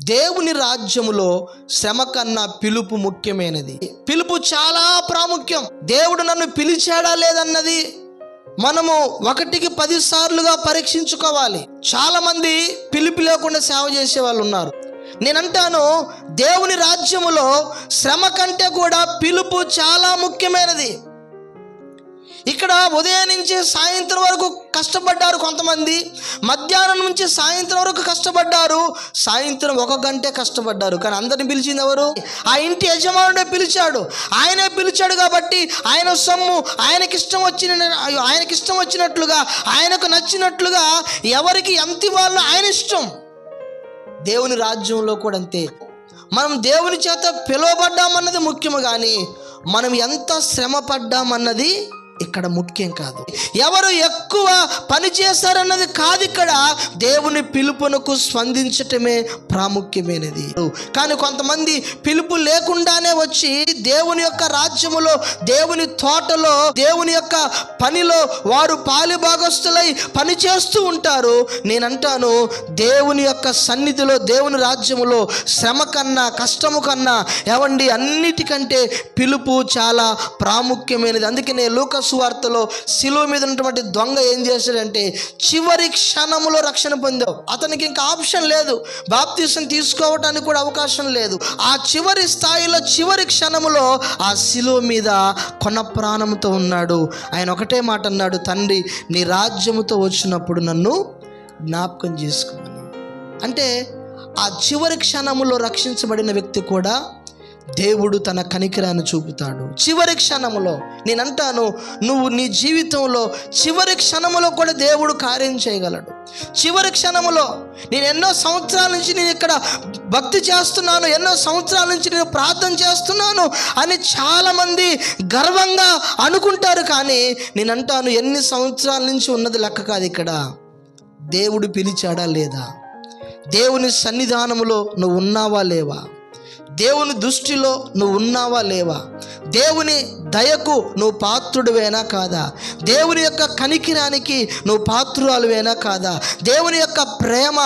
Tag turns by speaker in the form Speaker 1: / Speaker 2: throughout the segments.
Speaker 1: దేవుని రాజ్యములో శ్రమ కన్నా పిలుపు ముఖ్యమైనది. పిలుపు చాలా ప్రాముఖ్యం. దేవుడు నన్ను పిలిచాడా లేదన్నది మనము 1కి 10 సార్లుగా పరీక్షించుకోవాలి. చాలా మంది పిలుపు లేకుండా సేవ చేసే వాళ్ళు ఉన్నారు. నేనంటాను, దేవుని రాజ్యములో శ్రమ కంటే కూడా పిలుపు చాలా ముఖ్యమైనది. ఇక్కడ ఉదయం నుంచి సాయంత్రం వరకు కష్టపడ్డారు కొంతమంది, మధ్యాహ్నం నుంచి సాయంత్రం వరకు కష్టపడ్డారు, సాయంత్రం 1 గంటే కష్టపడ్డారు. కానీ అందరిని పిలిచింది ఎవరు? ఆ ఇంటి యజమానుడే పిలిచాడు. ఆయనే పిలిచాడు కాబట్టి ఆయన సొమ్ము ఆయనకిష్టం వచ్చినట్లుగా, ఆయనకు నచ్చినట్లుగా ఎవరికి ఎంత ఇవ్వాలో ఆయన ఇష్టం. దేవుని రాజ్యంలో కూడా అంతే. మనం దేవుని చేత పిలువబడ్డామన్నది ముఖ్యము, కానీ మనం ఎంత శ్రమ పడ్డామన్నది ఇక్కడ ముఖ్యం కాదు. ఎవరు ఎక్కువ పని చేశారన్నది కాదు. ఇక్కడ దేవుని పిలుపునకు స్పందించటమే ప్రాముఖ్యమైనది. కానీ కొంతమంది పిలుపు లేకుండానే వచ్చి దేవుని యొక్క రాజ్యములో, దేవుని తోటలో, దేవుని యొక్క పనిలో వారు పాలిభాగస్తులై పని చేస్తూ ఉంటారు. నేనంటాను, దేవుని యొక్క సన్నిధిలో, దేవుని రాజ్యములో శ్రమ కన్నా, కష్టము కన్నా అన్నిటికంటే పిలుపు చాలా ప్రాముఖ్యమైనది. అందుకనే లూకా సువార్తలో శిలువ మీద ఉన్నటువంటి దొంగ ఏం చేశాడంటే, చివరి క్షణములో రక్షణ పొందావు. అతనికి ఇంకా ఆప్షన్ లేదు, బాప్తిసం తీసుకోవడానికి కూడా అవకాశం లేదు. ఆ చివరి స్థాయిలో, చివరి క్షణములో ఆ శిలువ మీద కొన ప్రాణంతో ఉన్నాడు. ఆయన ఒకటే మాట అన్నాడు, తండ్రి నీ రాజ్యముతో వచ్చినప్పుడు నన్ను జ్ఞాపకం చేసుకోమని. అంటే ఆ చివరి క్షణములో రక్షించబడిన వ్యక్తి కూడా దేవుడు తన కనికరాన్ని చూపుతాడు. చివరి క్షణములో నేనంటాను, నువ్వు నీ జీవితంలో చివరి క్షణములో కూడా దేవుడు కార్యం చేయగలడు. చివరి క్షణములో నేను ఎన్నో సంవత్సరాల నుంచి నేను ఇక్కడ భక్తి చేస్తున్నాను, ఎన్నో సంవత్సరాల నుంచి నేను ప్రార్థన చేస్తున్నాను అని చాలామంది గర్వంగా అనుకుంటారు. కానీ నేనంటాను, ఎన్ని సంవత్సరాల నుంచి ఉన్నది లెక్క కాదు. ఇక్కడ దేవుడు పిలిచాడా లేదా, దేవుని సన్నిధానములో నువ్వు ఉన్నావా లేవా, దేవుని దృష్టిలో నువ్వు ఉన్నావా లేవా, దేవుని దయకు నువ్వు పాత్రుడివేనా కాదా, దేవుని యొక్క కనికిరానికి నువ్వు పాత్రురాలువేనా కాదా, దేవుని యొక్క ప్రేమ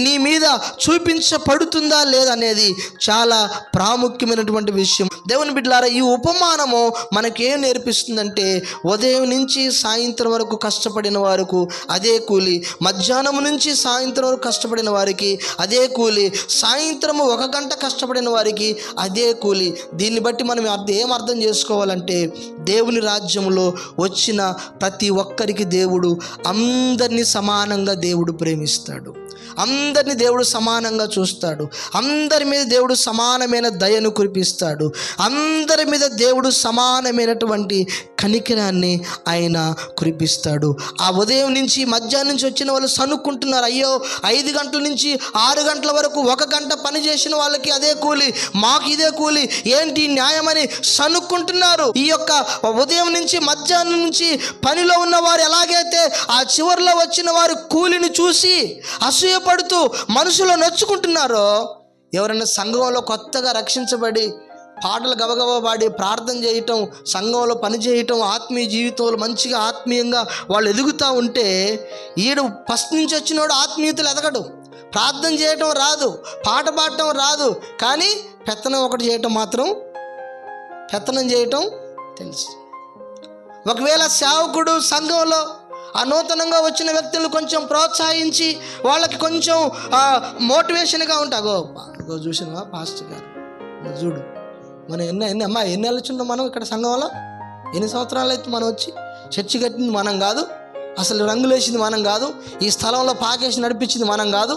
Speaker 1: నీ మీద చూపించబడుతుందా లేదా అనేది చాలా ప్రాముఖ్యమైనటువంటి విషయం. దేవుని బిడ్డలారా, ఈ ఉపమానము మనకేం నేర్పిస్తుందంటే, ఉదయం నుంచి సాయంత్రం వరకు కష్టపడిన వారికి అదే కూలి, మధ్యాహ్నం నుంచి సాయంత్రం వరకు కష్టపడిన వారికి అదే కూలి, సాయంత్రము 1 గంట కష్టపడిన వారికి అదే కూలి. దీన్ని బట్టి మనం ఏం అర్థం చేసుకోవాలంటే, దేవుని రాజ్యంలో వచ్చిన ప్రతి ఒక్కరికి దేవుడు అందరినీ సమానంగా దేవుడు ప్రేమిస్తాడు. అందరినీ దేవుడు సమానంగా చూస్తాడు. అందరి మీద దేవుడు సమానమైన దయను కురిపిస్తాడు. అందరి మీద దేవుడు సమానమైనటువంటి కనికరాన్ని ఆయన కురిపిస్తాడు. ఆ ఉదయం నుంచి మధ్యాహ్నం నుంచి వచ్చిన వాళ్ళు సనుక్కుంటున్నారు, అయ్యో 5 గంటల నుంచి 6 గంటల వరకు 1 గంట పని చేసిన వాళ్ళకి అదే కూలి, మాకు ఇదే కూలి, ఏంటి న్యాయమని సనుక్కుంటున్నారు. ఈ యొక్క ఉదయం నుంచి మధ్యాహ్నం నుంచి పనిలో ఉన్న వారు ఎలాగైతే ఆ చివరిలో వచ్చిన వారు కూలిని చూసి అసూయపడుతూ మనసులో నొచ్చుకుంటున్నారో, ఎవరైనా సంఘంలో కొత్తగా రక్షించబడి పాటలు గబగబా పాడి ప్రార్థన చేయటం, సంఘంలో పని చేయటం, ఆత్మీయ జీవితంలో మంచిగా ఆత్మీయంగా వాళ్ళు ఎదుగుతూ ఉంటే, ఈడు ఫస్ట్ నుంచి వచ్చినోడు ఆత్మీయతలు ఎదగడు, ప్రార్థన చేయటం రాదు, పాట పాడటం రాదు, కానీ పెత్తనం ఒకటి చేయటం మాత్రం, పెత్తనం చేయటం తెలుసు. ఒకవేళ సేవకుడు సంఘంలో ఆ నూతనంగా వచ్చిన వ్యక్తులను కొంచెం ప్రోత్సహించి వాళ్ళకి కొంచెం మోటివేషన్గా ఉంటాగో చూసినవా పాస్టర్ గారు, చూడు మనం ఎన్ని నెలలు వచ్చిందో మనం ఇక్కడ సంఘంలో, ఎన్ని సంవత్సరాలు అయితే మనం వచ్చి చర్చి కట్టింది మనం కాదు, అసలు రంగులు వేసింది మనం కాదు, ఈ స్థలంలో పాకేసి నడిపించింది మనం కాదు,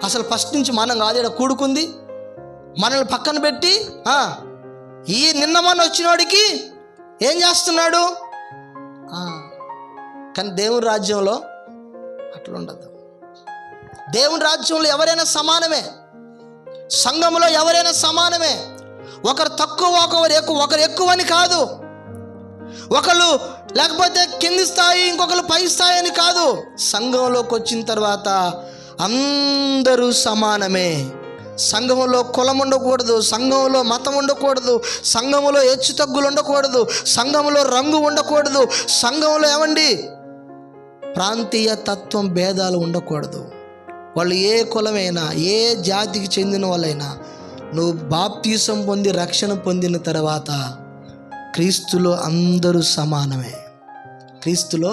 Speaker 1: అసలు ఫస్ట్ నుంచి మనం కాదు, ఇక్కడ కూడుకుంది మనల్ని పక్కన పెట్టి ఈ నిన్న మొన్న వచ్చినోడికి ఏం చేస్తున్నాడు. కానీ దేవుని రాజ్యంలో అట్లా ఉండదు. దేవుని రాజ్యంలో ఎవరైనా సమానమే, సంఘంలో ఎవరైనా సమానమే. ఒకరు తక్కువ, ఒకరు ఎక్కువ అని కాదు, ఒకళ్ళు లేకపోతే కింది స్థాయి ఇంకొకరు పై స్థాయి అని కాదు. సంఘంలోకి వచ్చిన తర్వాత అందరూ సమానమే. సంఘంలో కులం ఉండకూడదు, సంఘంలో మతం ఉండకూడదు, సంఘంలో హెచ్చు తగ్గులు ఉండకూడదు, సంఘంలో రంగు ఉండకూడదు, సంఘంలో ప్రాంతీయ తత్వం భేదాలు ఉండకూడదు. వాళ్ళు ఏ కులమైనా, ఏ జాతికి చెందిన వాళ్ళైనా, నువ్వు బాప్తీసం పొంది రక్షణ పొందిన తర్వాత క్రీస్తులో అందరూ సమానమే. క్రీస్తులో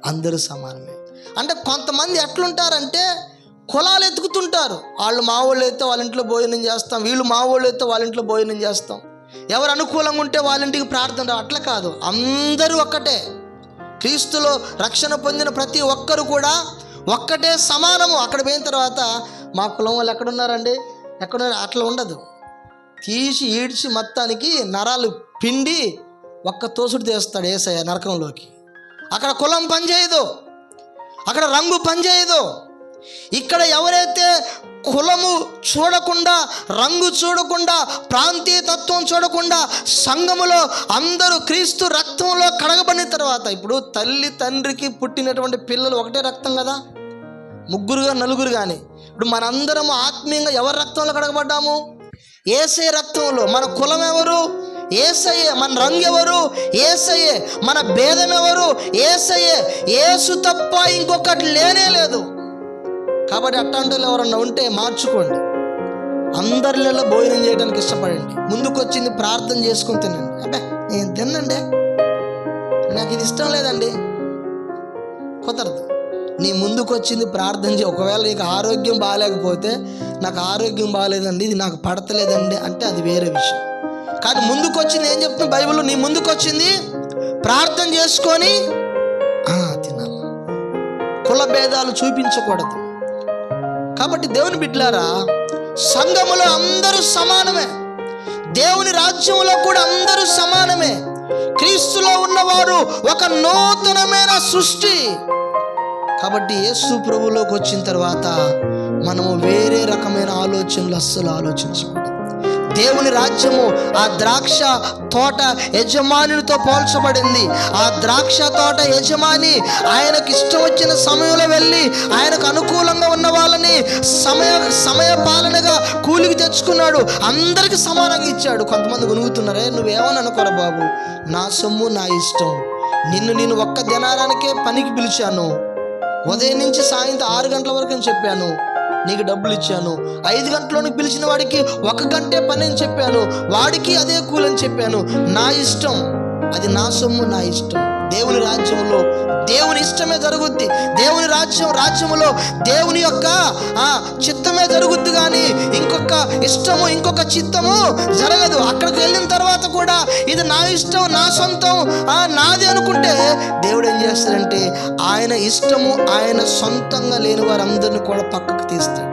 Speaker 1: అందరూ సమానమే. అంటే కొంతమంది ఎట్లుంటారంటే కులాలు ఎత్తుకుతుంటారు. వాళ్ళు మా వాళ్ళు అయితే వాళ్ళ ఇంట్లో భోజనం చేస్తాం, వీళ్ళు మా వాళ్ళు అయితే వాళ్ళ ఇంట్లో భోజనం చేస్తాం, ఎవరు అనుకూలంగా ఉంటే వాళ్ళ ఇంటికి ప్రార్థన. అట్లా కాదు, అందరూ ఒక్కటే. క్రీస్తులో రక్షణ పొందిన ప్రతి ఒక్కరు కూడా ఒక్కటే, సమానము. అక్కడ పోయిన తర్వాత మా కులం వాళ్ళు ఎక్కడున్నారండి, ఎక్కడున్నారు, అట్లా ఉండదు. తీసి ఈడ్చి మొత్తానికి నరాలు పిండి ఒక్క తోసుడు తీస్తాడు యేసయ్య నరకంలోకి. అక్కడ కులం పనిచేయదు, అక్కడ రంగు పనిచేయదు. ఇక్కడ ఎవరైతే కులము చూడకుండా, రంగు చూడకుండా, ప్రాంతీయ తత్వం చూడకుండా సంఘములో అందరూ క్రీస్తు రక్తంలో కడగబడిన తర్వాత, ఇప్పుడు తల్లి తండ్రికి పుట్టినటువంటి పిల్లలు ఒకటే రక్తం కదా, ముగ్గురుగా నలుగురు కానీ. ఇప్పుడు మనందరం ఆత్మీయంగా ఎవరి రక్తంలో కడగబడ్డాము? యేసయ్య రక్తంలో. మన కులం ఎవరు? యేసయ్యే. మన రంగు ఎవరు? యేసయ్యే. మన భేదం ఎవరు? యేసయ్యే. యేసు తప్ప ఇంకొకటి లేనే లేదు. కాబట్టి అట్లాంటి వాళ్ళు ఎవరన్నా ఉంటే మార్చుకోండి. అందరిలో భోజనం చేయడానికి ఇష్టపడండి. ముందుకు వచ్చింది ప్రార్థన చేసుకుని తినండి. అబ్బే నేను తినండి, నాకు ఇది ఇష్టం లేదండి, కుదరదు. నీ ముందుకు వచ్చింది ప్రార్థన చేయి. ఒకవేళ నీకు ఆరోగ్యం బాగాలేకపోతే, నాకు ఆరోగ్యం బాగాలేదండి, ఇది నాకు పడతలేదండి అంటే అది వేరే విషయం. కానీ ముందుకు వచ్చింది ఏం చెప్తుంది బైబిల్లో? నీ ముందుకు వచ్చింది ప్రార్థన చేసుకొని తినాలి. కుల భేదాలు చూపించకూడదు. కాబట్టి దేవుని బిడ్డలారా, సంఘములో అందరూ సమానమే, దేవుని రాజ్యంలో కూడా అందరూ సమానమే. క్రీస్తులో ఉన్నవారు ఒక నూతనమైన సృష్టి. కాబట్టి యేసు ప్రభువులోకి వచ్చిన తర్వాత మనము వేరే రకమైన ఆలోచనలు అస్సలు ఆలోచించకూడదు. దేవుని రాజ్యము ఆ ద్రాక్ష తోట యజమానితో పోల్చబడింది. ఆ ద్రాక్ష తోట యజమాని ఆయనకు ఇష్టం వచ్చిన సమయంలో వెళ్ళి ఆయనకు అనుకూలంగా ఉన్న వాళ్ళని సమయ పాలనగా కూలికి తెచ్చుకున్నాడు. అందరికి సమానంగా ఇచ్చాడు. కొంతమంది గొనుగుతున్నారే, నువ్వేమని అనుకోరా బాబు, నా సొమ్ము నా ఇష్టం, నేను ఒక్క దినారానికే పనికి పిలిచాను, ఉదయం నుంచి సాయంత్రం 6 గంటల వరకు అని చెప్పాను, నీకు డబ్బులు ఇచ్చాను. 5 గంటలోనికి పిలిచిన వాడికి 1 గంటే పని అని చెప్పాను, వాడికి అదే కూలని చెప్పాను. నా ఇష్టం, అది నా సొమ్ము నా ఇష్టం. దేవుని రాజ్యంలో దేవుని ఇష్టమే జరుగుద్ది. దేవుని రాజ్యములో దేవుని యొక్క చిత్తమే జరుగుద్ది, కానీ ఇంకొక ఇష్టము ఇంకొక చిత్తము జరగదు. అక్కడికి వెళ్ళిన తర్వాత కూడా ఇది నా ఇష్టం, నా సొంతం, నాది అనుకుంటే దేవుడు ఏం చేస్తాడంటే ఆయన ఇష్టము, ఆయన సొంతంగా లేని వారందరినీ కూడా పక్కకు తీస్తాడు.